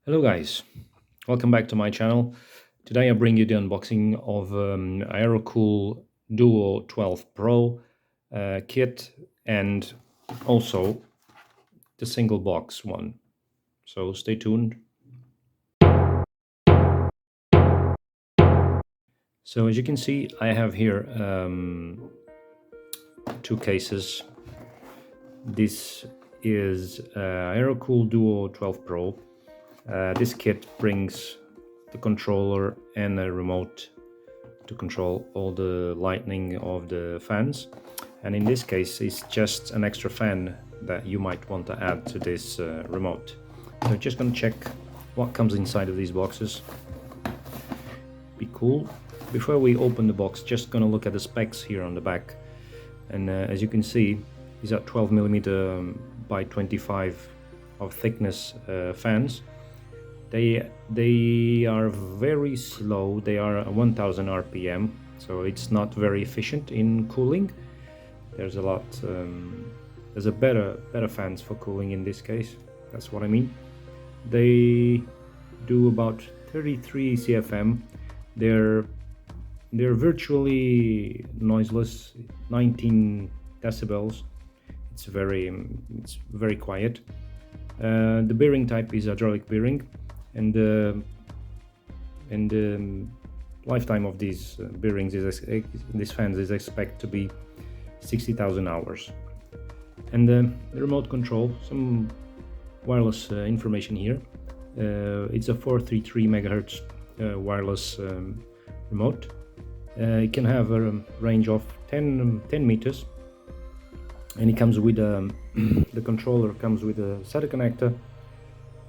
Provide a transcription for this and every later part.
Hello guys, welcome back to my channel. Today I bring you the unboxing of Aerocool DUO 12 Pro kit and also the single box one. So stay tuned. So as you can see, I have here two cases. This is Aerocool DUO 12 Pro. This kit brings the controller and a remote to control all the lighting of the fans, and in this case it's just an extra fan that you might want to add to this remote. So just gonna check what comes inside of these boxes. Be cool. Before we open the box, just gonna look at the specs here on the back, and as you can see, these are 12mm by 25 of thickness fans. They are very slow. They are 1000 RPM, so it's not very efficient in cooling. There's a lot. There's a better fans for cooling in this case. That's what I mean. They do about 33 CFM. They're virtually noiseless, 19 decibels. It's very quiet. The bearing type is hydraulic bearing, and the lifetime of these bearings these fans is expected to be 60,000 hours. And the remote control, some wireless information here. It's a 433 megahertz wireless remote. It can have a range of 10 meters, and it comes with the controller comes with a SATA connector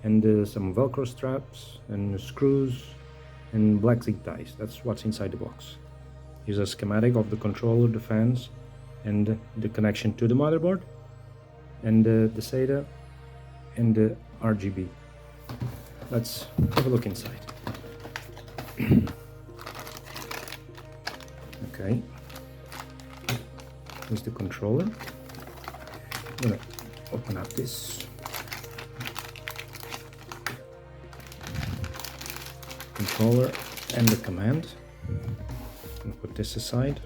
and some Velcro straps and screws and black zip ties. That's what's inside the box. Here's a schematic of the controller, the fans, and the connection to the motherboard, and the SATA and the RGB. Let's have a look inside. Okay, here's the controller. I'm gonna open up this controller and the command. I'm gonna put this aside.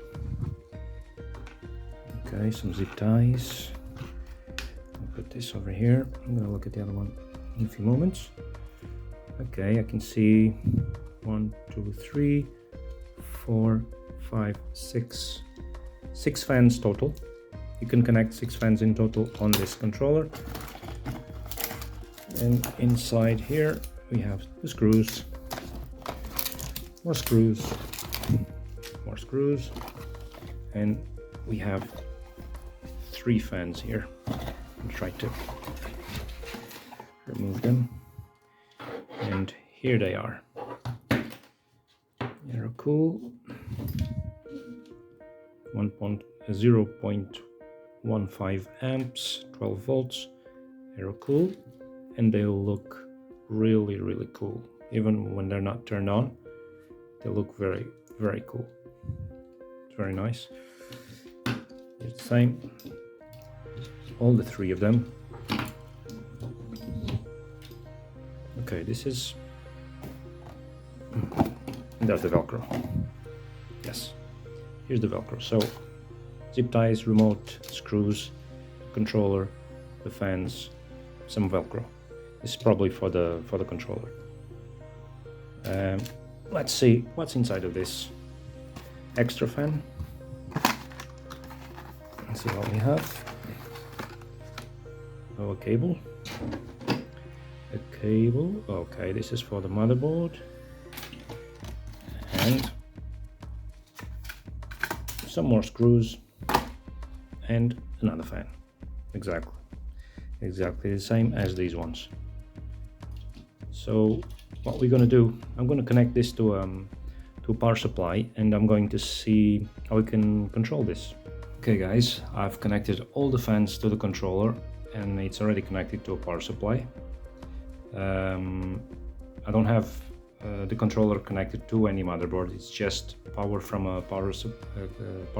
Okay, some zip ties. I'll put this over here. I'm gonna look at the other one in a few moments. Okay, I can see 1, 2, 3, 4, 5, 6 fans total. You can connect 6 fans in total on this controller. And inside here we have the screws, more screws, and we have 3 fans here. I'll try to remove them, and here they are. Aerocool 0.15 amps, 12 volts, Aerocool, and they look really cool. Even when they're not turned on, they look very cool. It's very nice. It's the same, all the 3 of them. Okay, this is, there's the Velcro. Yes, here's the Velcro. So zip ties, remote, screws, controller, the fans, some Velcro. This is probably for the controller. Let's see what's inside of this extra fan. Let's see what we have. Oh, a cable. Okay, this is for the motherboard, and some more screws and another fan. Exactly the same as these ones. So what we're gonna do, I'm gonna connect this to a power supply, and I'm going to see how we can control this. Okay guys, I've connected all the fans to the controller, and it's already connected to a power supply. I don't have the controller connected to any motherboard. It's just power from a power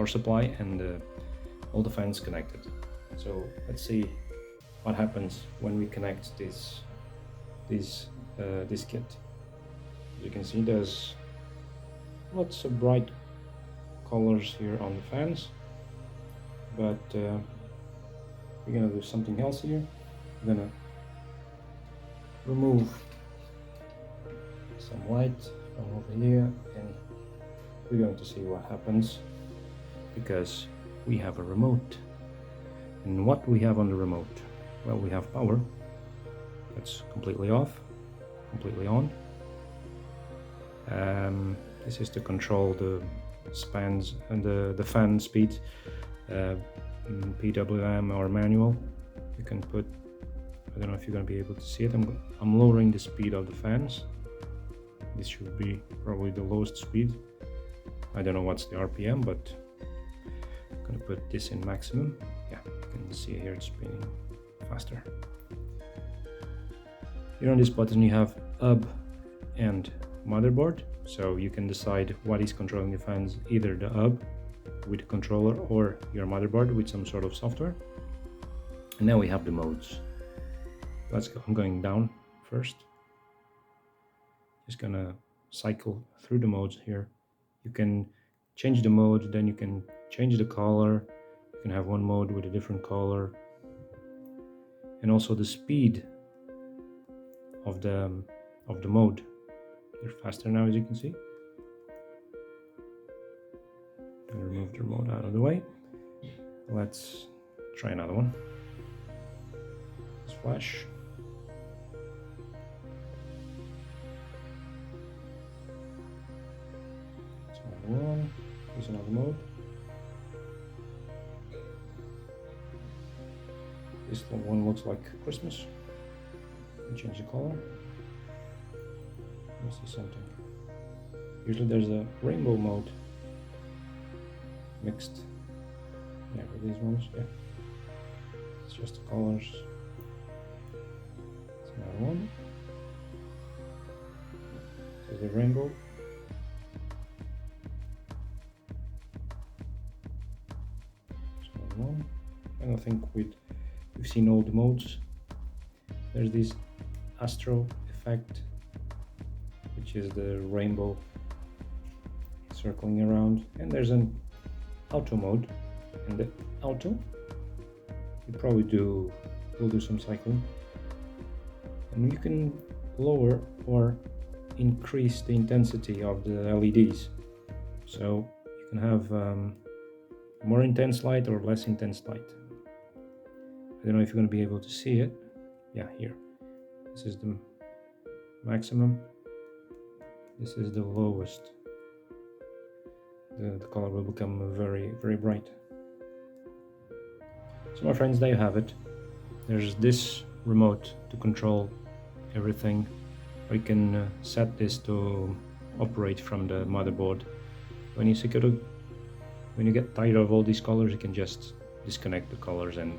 supply, and all the fans connected. So let's see what happens when we connect this this kit. As you can see, there's lots of bright colors here on the fans, but we're gonna do something else here. We're gonna remove some light from over here, and we're going to see what happens, because we have a remote. And what we have on the remote? Well, we have power. That's completely off, completely on. This is to control the spans and the fan speed, PWM or manual. You can put, I don't know if you're going to be able to see it. I'm lowering the speed of the fans. This should be probably the lowest speed. I don't know what's the RPM, but I'm going to put this in maximum. Yeah, you can see here it's spinning faster. Here on this button you have hub and motherboard, so you can decide what is controlling the fans, either the hub with a controller or your motherboard with some sort of software. And now we have the modes. Let's go. I'm going down first. Just gonna cycle through the modes here. You can change the mode, then you can change the color. You can have one mode with a different color, and also the speed of the mode. They're faster now, as you can see. I'm gonna remove the remote out of the way. Let's try another one. Let's flash. That's another one. Here's another mode. This one looks like Christmas. Change the color. Let's see something. Usually there's a rainbow mode mixed. Yeah, with these ones. Yeah, it's just the colors. It's another one. There's the rainbow. It's another one. And I think we've seen all the modes. There's this astro effect, which is the rainbow circling around, and there's an auto mode. And the auto, you probably will do some cycling, and you can lower or increase the intensity of the LEDs, so you can have more intense light or less intense light. I don't know if you're going to be able to see it. Yeah, here. This is the maximum. This is the lowest. The color will become very, very bright. So my friends, there you have it. There's this remote to control everything. Or you can set this to operate from the motherboard. When you get tired of all these colors, you can just disconnect the colors and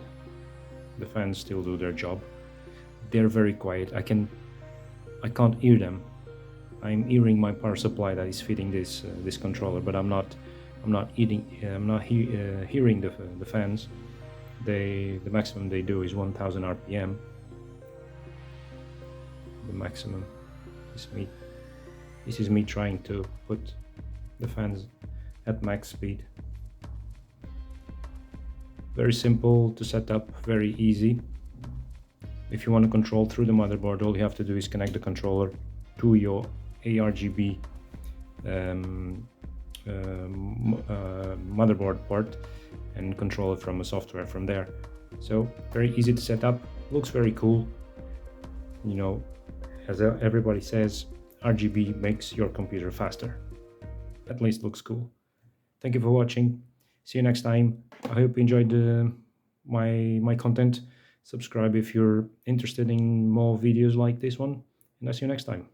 the fans still do their job. They're very quiet. I can't hear them. I'm hearing my power supply that is feeding this controller, but I'm not hearing the fans. The maximum they do is 1000 RPM. The maximum is me. This is me trying to put the fans at max speed. Very simple to set up, very easy. If you want to control through the motherboard, all you have to do is connect the controller to your ARGB motherboard port and control it from a software from there. So very easy to set up, looks very cool. You know, as everybody says, RGB makes your computer faster. At least looks cool. Thank you for watching. See you next time. I hope you enjoyed my content. Subscribe if you're interested in more videos like this one, and I'll see you next time.